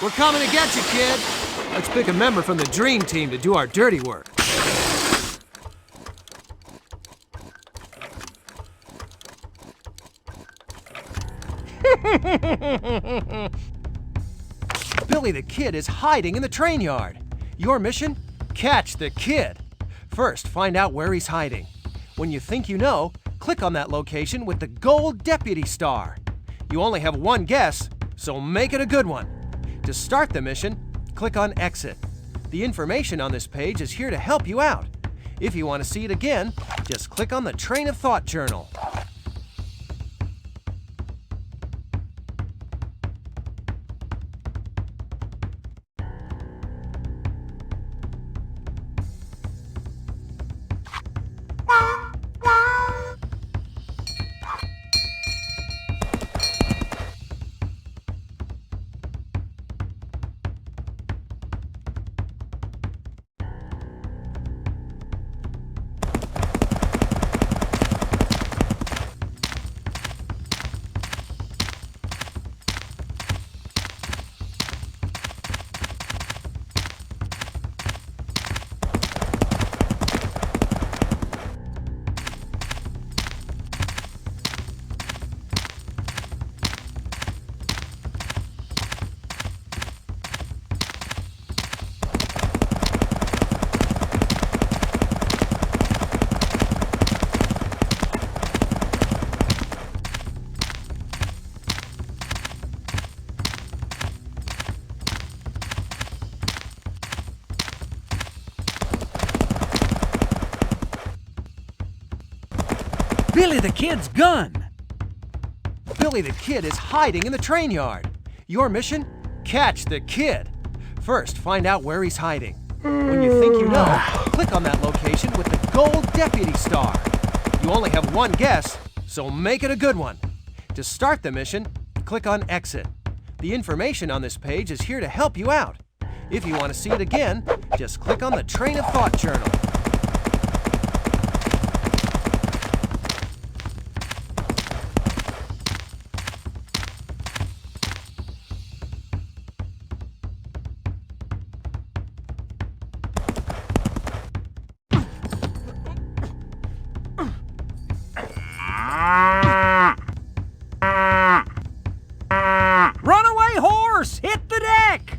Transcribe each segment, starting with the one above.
We're coming to get you, kid. Let's pick a member from the dream team to do our dirty work. Billy the Kid is hiding in the train yard. Your mission? Catch the kid. First, find out where he's hiding. When you think you know, click on that location with the gold deputy star. You only have one guess, so make it a good one. To start the mission, click on Exit. The information on this page is here to help you out. If you want to see it again, just click on the Train of Thought journal. Billy the Kid's gun! Billy the Kid is hiding in the train yard. Your mission? Catch the kid. First, find out where he's hiding. When you think you know, click on that location with the gold deputy star. You only have one guess, so make it a good one. To start the mission, click on Exit. The information on this page is here to help you out. If you want to see it again, just click on the Train of Thought journal. Runaway horse! Hit the deck!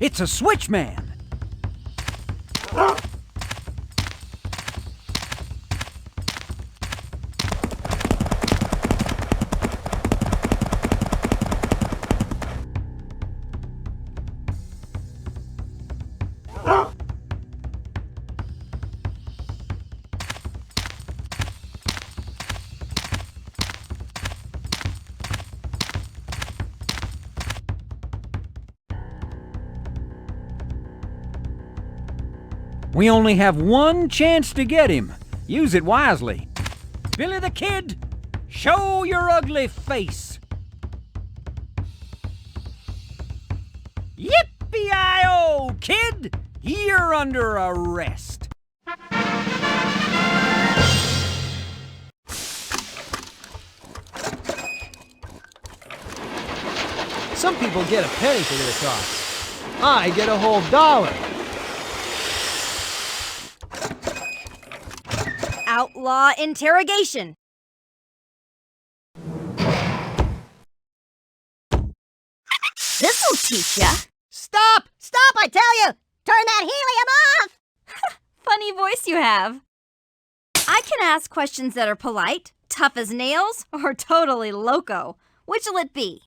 It's a switchman! We only have one chance to get him. Use it wisely. Billy the Kid, show your ugly face. Yippee-i-oh, kid! You're under arrest. Some people get a penny for their talks. I get a whole $1. Outlaw interrogation. This'll teach ya. Stop! Stop, I tell you! Turn that helium off! Funny voice you have. I can ask questions that are polite, tough as nails, or totally loco. Which'll it be?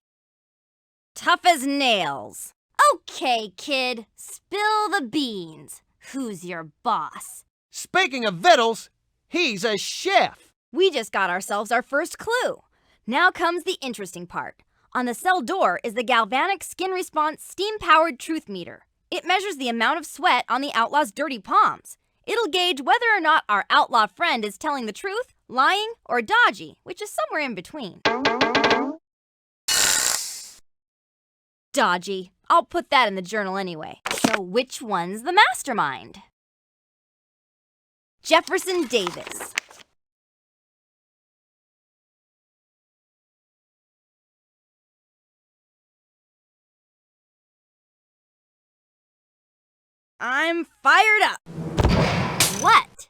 Tough as nails. Okay, kid, spill the beans. Who's your boss? Speaking of vittles, he's a chef. We just got ourselves our first clue. Now comes the interesting part. On the cell door is the galvanic skin response steam-powered truth meter. It measures the amount of sweat on the outlaw's dirty palms. It'll gauge whether or not our outlaw friend is telling the truth, lying, or dodgy, which is somewhere in between. Dodgy. I'll put that in the journal anyway. So which one's the mastermind? Jefferson Davis. I'm fired up. What?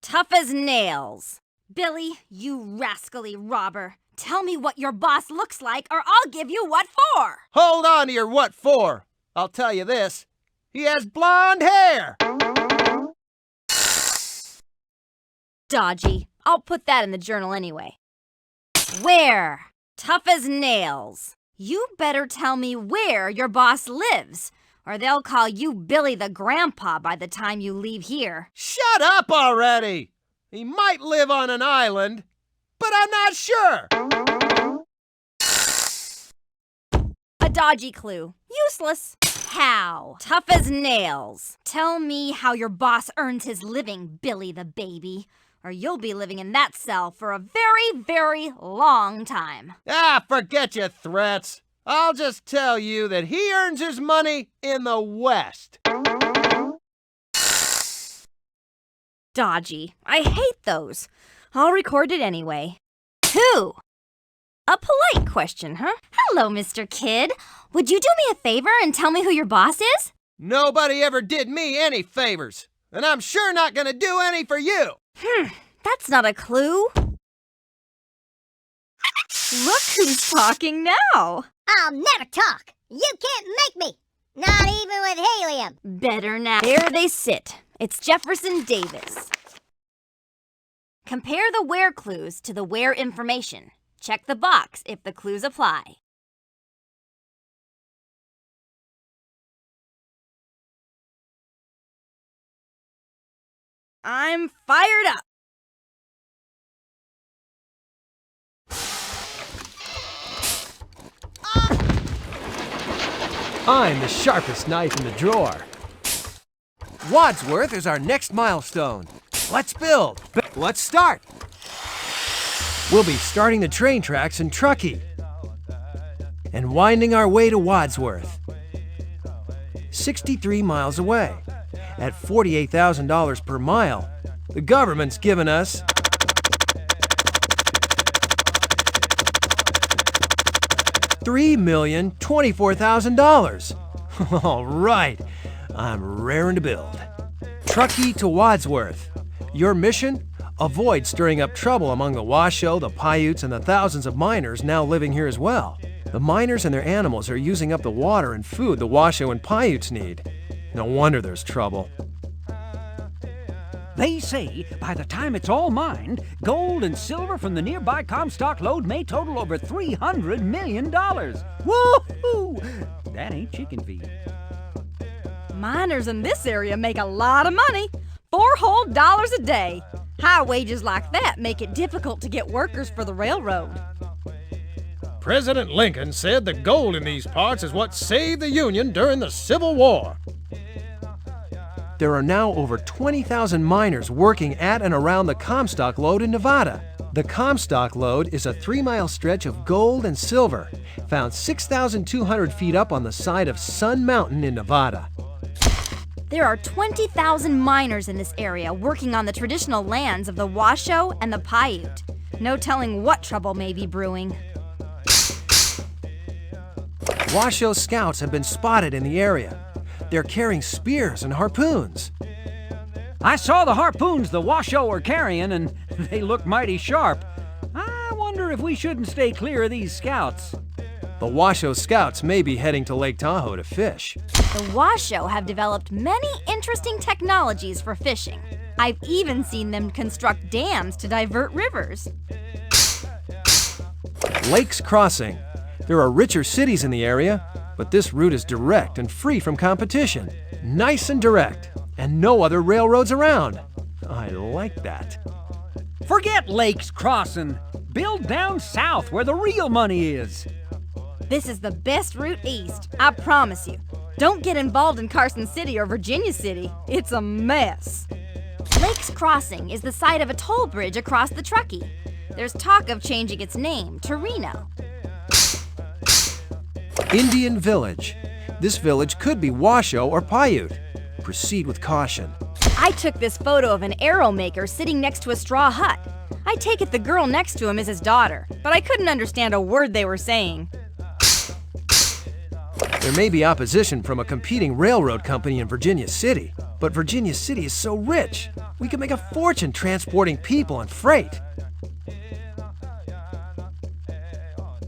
Tough as nails. Billy, you rascally robber. Tell me what your boss looks like or I'll give you what for. Hold on to your what for. I'll tell you this. He has blonde hair. Dodgy. I'll put that in the journal anyway. Where? Tough as nails. You better tell me where your boss lives, or they'll call you Billy the Grandpa by the time you leave here. Shut up already. He might live on an island, but I'm not sure. A dodgy clue. Useless. How? Tough as nails. Tell me how your boss earns his living, Billy the baby, or you'll be living in that cell for a very, very long time. Forget your threats. I'll just tell you that he earns his money in the West. Dodgy. I hate those. I'll record it anyway. 2. A polite question, huh? Hello, Mr. Kid. Would you do me a favor and tell me who your boss is? Nobody ever did me any favors, and I'm sure not gonna do any for you. That's not a clue. Look who's talking now. I'll never talk. You can't make me. Not even with helium. Better now. There they sit. It's Jefferson Davis. Compare the where clues to the where information. Check the box if the clues apply. I'm fired up. I'm the sharpest knife in the drawer. Wadsworth is our next milestone. Let's build. Let's start. We'll be starting the train tracks in Truckee and winding our way to Wadsworth. 63 miles away. At $48,000 per mile, the government's given us $3,024,000. All right, I'm raring to build. Truckee to Wadsworth. Your mission? Avoid stirring up trouble among the Washoe, the Paiutes, and the thousands of miners now living here as well. The miners and their animals are using up the water and food the Washoe and Paiutes need. No wonder there's trouble. They say by the time it's all mined, gold and silver from the nearby Comstock lode may total over $300 million. Woo-hoo! That ain't chicken feed. Miners in this area make a lot of money. $4 whole a day. High wages like that make it difficult to get workers for the railroad. President Lincoln said the gold in these parts is what saved the Union during the Civil War. There are now over 20,000 miners working at and around the Comstock lode in Nevada. The Comstock lode is a 3-mile stretch of gold and silver, found 6,200 feet up on the side of Sun Mountain in Nevada. There are 20,000 miners in this area working on the traditional lands of the Washoe and the Paiute. No telling what trouble may be brewing. Washoe scouts have been spotted in the area. They're carrying spears and harpoons. I saw the harpoons the Washoe were carrying, and they look mighty sharp. I wonder if we shouldn't stay clear of these scouts. The Washoe scouts may be heading to Lake Tahoe to fish. The Washoe have developed many interesting technologies for fishing. I've even seen them construct dams to divert rivers. Lakes Crossing. There are richer cities in the area, but this route is direct and free from competition. Nice and direct, and no other railroads around. I like that. Forget Lakes Crossing. Build down south where the real money is. This is the best route east, I promise you. Don't get involved in Carson City or Virginia City. It's a mess. Lakes Crossing is the site of a toll bridge across the Truckee. There's talk of changing its name to Reno. Indian Village. This village could be Washoe or Paiute. Proceed with caution. I took this photo of an arrow maker sitting next to a straw hut. I take it the girl next to him is his daughter, but I couldn't understand a word they were saying. There may be opposition from a competing railroad company in Virginia City, but Virginia City is so rich, we could make a fortune transporting people and freight.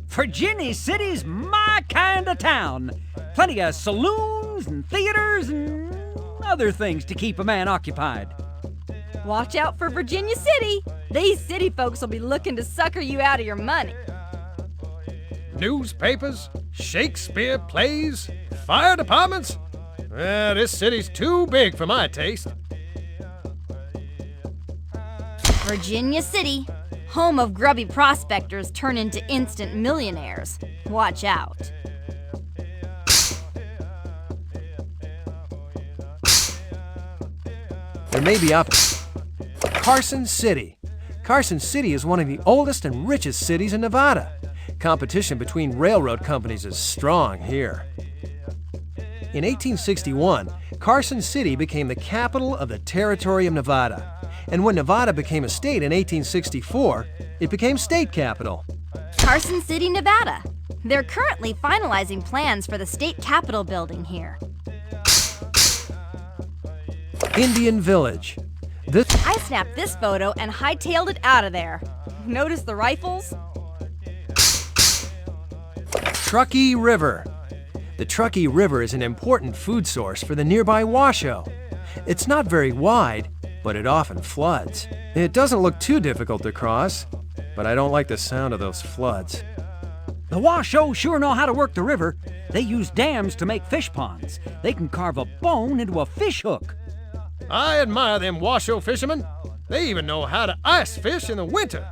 Virginia City's my kind of town. Plenty of saloons and theaters and other things to keep a man occupied. Watch out for Virginia City. These city folks will be looking to sucker you out of your money. Newspapers, Shakespeare plays, fire departments. This city's too big for my taste. Virginia City, home of grubby prospectors turn into instant millionaires. Watch out. There may be Carson City. Carson City is one of the oldest and richest cities in Nevada. Competition between railroad companies is strong here. In 1861, Carson City became the capital of the Territory of Nevada. And when Nevada became a state in 1864, it became state capital. Carson City, Nevada. They're currently finalizing plans for the state capitol building here. Indian Village. I snapped this photo and hightailed it out of there. Notice the rifles? Truckee River. The Truckee River is an important food source for the nearby Washoe. It's not very wide, but it often floods. It doesn't look too difficult to cross, but I don't like the sound of those floods. The Washoe sure know how to work the river. They use dams to make fish ponds. They can carve a bone into a fish hook. I admire them Washoe fishermen. They even know how to ice fish in the winter.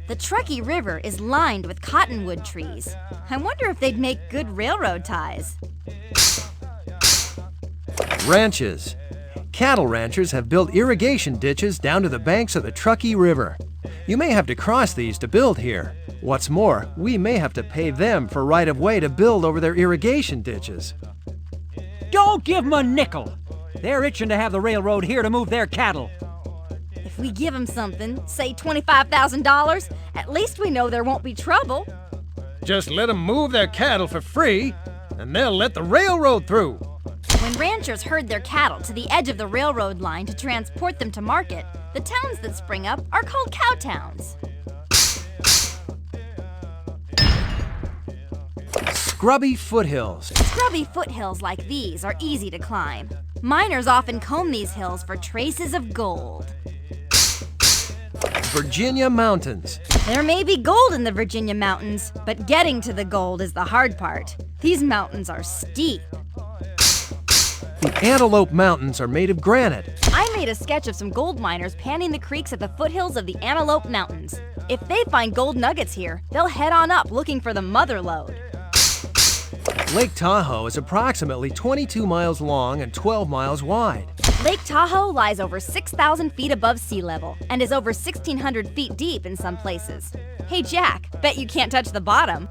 The Truckee River is lined with cottonwood trees. I wonder if they'd make good railroad ties. Ranches. Cattle ranchers have built irrigation ditches down to the banks of the Truckee River. You may have to cross these to build here. What's more, we may have to pay them for right-of-way to build over their irrigation ditches. Don't give 'em a nickel. They're itching to have the railroad here to move their cattle. If we give them something, say $25,000, at least we know there won't be trouble. Just let them move their cattle for free, and they'll let the railroad through. When ranchers herd their cattle to the edge of the railroad line to transport them to market, the towns that spring up are called cow towns. Scrubby foothills. Scrubby foothills like these are easy to climb. Miners often comb these hills for traces of gold. Virginia mountains. There may be gold in the Virginia mountains, but getting to the gold is the hard part. These mountains are steep. The Antelope Mountains are made of granite. I made a sketch of some gold miners panning the creeks at the foothills of the Antelope Mountains. If they find gold nuggets here, they'll head on up looking for the mother lode. Lake Tahoe is approximately 22 miles long and 12 miles wide. Lake Tahoe lies over 6,000 feet above sea level and is over 1,600 feet deep in some places. Hey Jack, bet you can't touch the bottom.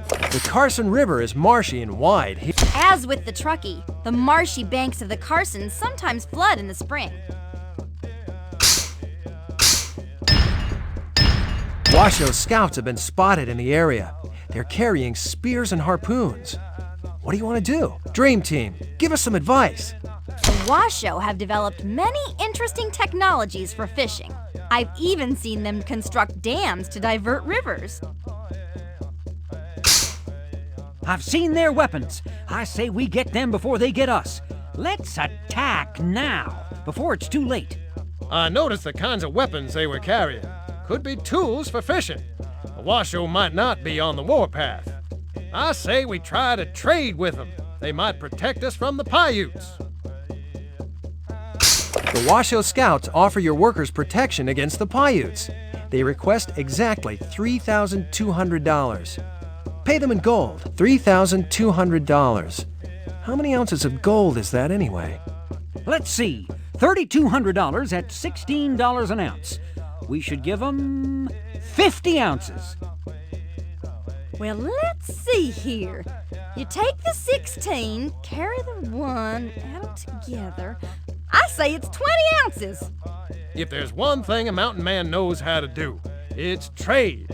The Carson River is marshy and wide. As with the Truckee, the marshy banks of the Carson sometimes flood in the spring. Washoe scouts have been spotted in the area. They're carrying spears and harpoons. What do you want to do? Dream Team, give us some advice. The Washoe have developed many interesting technologies for fishing. I've even seen them construct dams to divert rivers. I've seen their weapons. I say we get them before they get us. Let's attack. attack now, before it's too late. I noticed the kinds of weapons they were carrying. Could be tools for fishing. The Washoe might not be on the warpath. I say we try to trade with them. They might protect us from the Paiutes. The Washoe Scouts offer your workers protection against the Paiutes. They request exactly $3,200. Pay them in gold, $3,200. How many ounces of gold is that anyway? Let's see, $3,200 at $16 an ounce. We should give them 50 ounces. Well, let's see here. You take the 16, carry the 1, add them together. I say it's 20 ounces. If there's one thing a mountain man knows how to do, it's trade.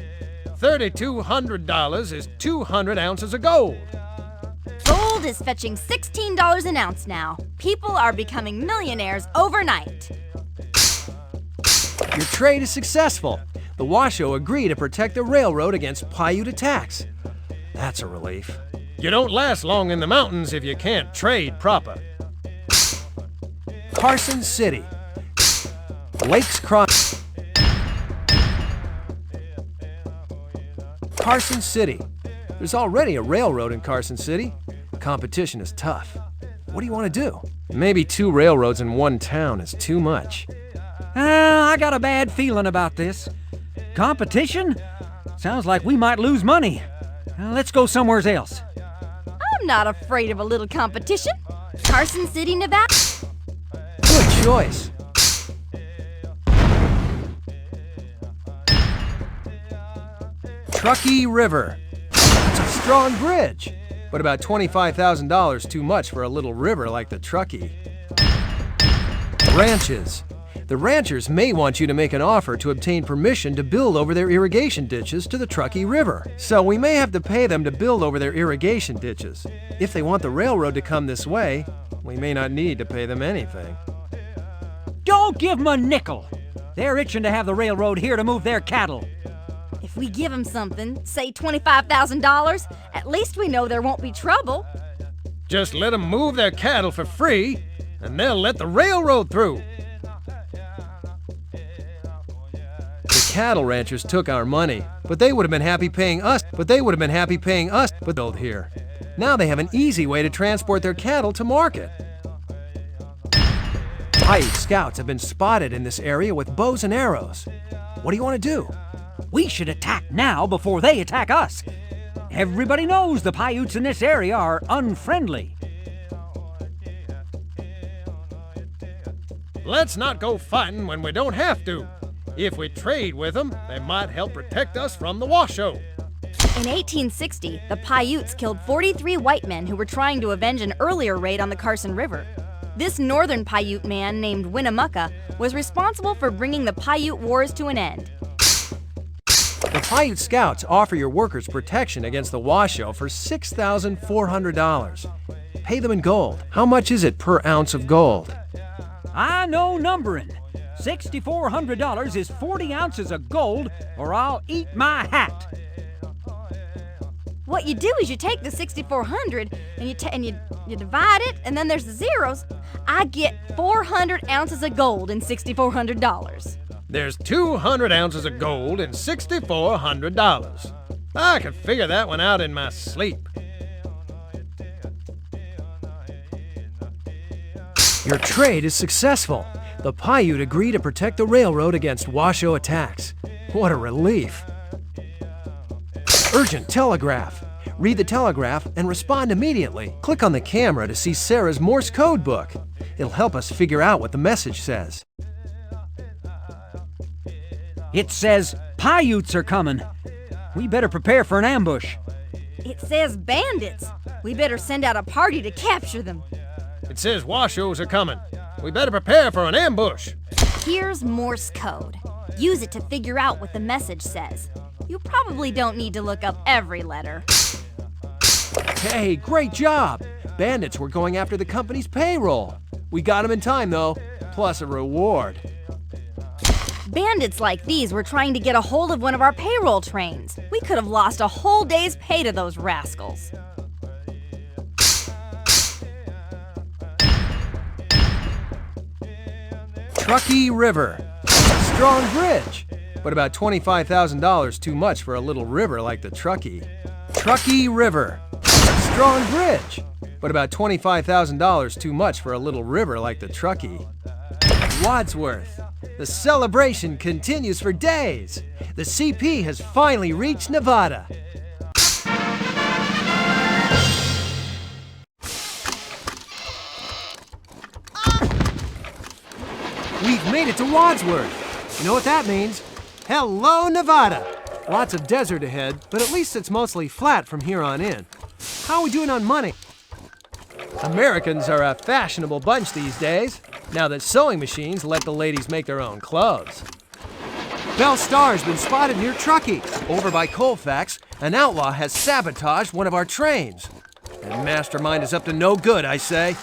$3,200 is 200 ounces of gold. Gold is fetching $16 an ounce now. People are becoming millionaires overnight. Your trade is successful. The Washoe agree to protect the railroad against Paiute attacks. That's a relief. You don't last long in the mountains if you can't trade proper. Carson City. Lakes Cross. Carson City. There's already a railroad in Carson City. Competition is tough. What do you want to do? Maybe 2 railroads in one town is too much. I got a bad feeling about this. Competition? Sounds like we might lose money. Let's go somewhere else. I'm not afraid of a little competition. Carson City, Nevada. Good choice. Truckee River. It's a strong bridge, but about $25,000 too much for a little river like the Truckee. Ranches. The ranchers may want you to make an offer to obtain permission to build over their irrigation ditches to the Truckee River. So we may have to pay them to build over their irrigation ditches. If they want the railroad to come this way, we may not need to pay them anything. Don't give them a nickel. They're itching to have the railroad here to move their cattle. If we give them something, say $25,000, at least we know there won't be trouble. Just let them move their cattle for free, and they'll let the railroad through. The cattle ranchers took our money, but they would have been happy paying us to build here. Now they have an easy way to transport their cattle to market. Paiute scouts have been spotted in this area with bows and arrows. What do you want to do? We should attack now before they attack us. Everybody knows the Paiutes in this area are unfriendly. Let's not go fighting when we don't have to. If we trade with them, they might help protect us from the Washoe. In 1860, the Paiutes killed 43 white men who were trying to avenge an earlier raid on the Carson River. This northern Paiute man named Winnemucca was responsible for bringing the Paiute Wars to an end. The Paiute Scouts offer your workers protection against the Washoe for $6,400. Pay them in gold. How much is it per ounce of gold? I know numbering. $6,400 is 40 ounces of gold, or I'll eat my hat. What you do is you take the 6,400 and you divide it, and then there's the zeros. I get 400 ounces of gold in $6,400. There's 200 ounces of gold in $6,400. I could figure that one out in my sleep. Your trade is successful. The Paiute agree to protect the railroad against Washoe attacks. What a relief. Urgent telegraph. Read the telegraph and respond immediately. Click on the camera to see Sarah's Morse code book. It'll help us figure out what the message says. It says Paiutes are coming. We better prepare for an ambush. It says bandits. We better send out a party to capture them. It says Washoes are coming. We better prepare for an ambush. Here's Morse code. Use it to figure out what the message says. You probably don't need to look up every letter. Hey, great job! Bandits were going after the company's payroll. We got them in time, though, plus a reward. Bandits like these were trying to get a hold of one of our payroll trains. We could have lost a whole day's pay to those rascals. Truckee River. Strong bridge, but about $25,000 too much for a little river like the Truckee. Truckee River. Strong bridge, but about $25,000 too much for a little river like the Truckee. Wadsworth. The celebration continues for days. The CP has finally reached Nevada. We've made it to Wadsworth. You know what that means? Hello, Nevada! Lots of desert ahead, but at least it's mostly flat from here on in. How are we doing on money? Americans are a fashionable bunch these days, now that sewing machines let the ladies make their own clothes. Bell Star's been spotted near Truckee. Over by Colfax, an outlaw has sabotaged one of our trains. And Mastermind is up to no good, I say.